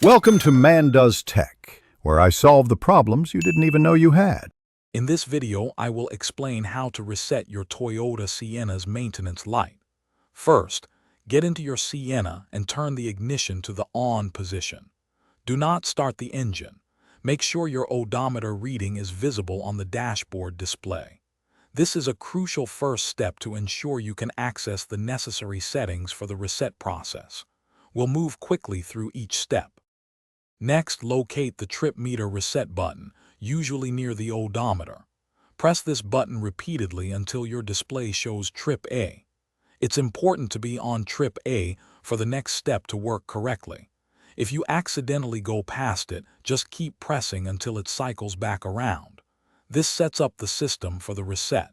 Welcome to Man Does Tech, where I solve the problems you didn't even know you had. In this video, I will explain how to reset your Toyota Sienna's maintenance light. First, get into your Sienna and turn the ignition to the on position. Do not start the engine. Make sure your odometer reading is visible on the dashboard display. This is a crucial first step to ensure you can access the necessary settings for the reset process. We'll move quickly through each step. Next, locate the trip meter reset button, usually near the odometer. Press this button repeatedly until your display shows trip A. It's important to be on trip A for the next step to work correctly. If you accidentally go past it, just keep pressing until it cycles back around. This sets up the system for the reset.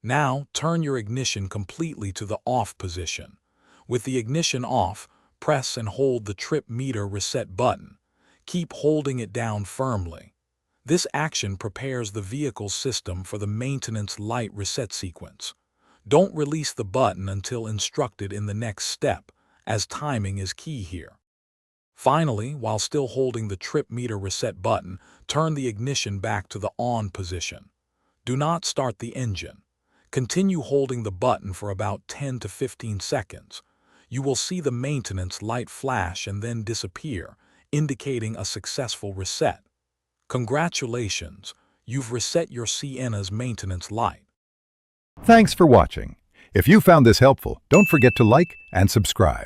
Now, turn your ignition completely to the off position. With the ignition off, press and hold the trip meter reset button. Keep holding it down firmly. This action prepares the vehicle's system for the maintenance light reset sequence. Don't release the button until instructed in the next step, as timing is key here. Finally, while still holding the trip meter reset button, turn the ignition back to the on position. Do not start the engine. Continue holding the button for about 10 to 15 seconds. You will see the maintenance light flash and then disappear, indicating a successful reset. Congratulations, you've reset your Sienna's maintenance light. Thanks for watching. If you found this helpful, don't forget to like and subscribe.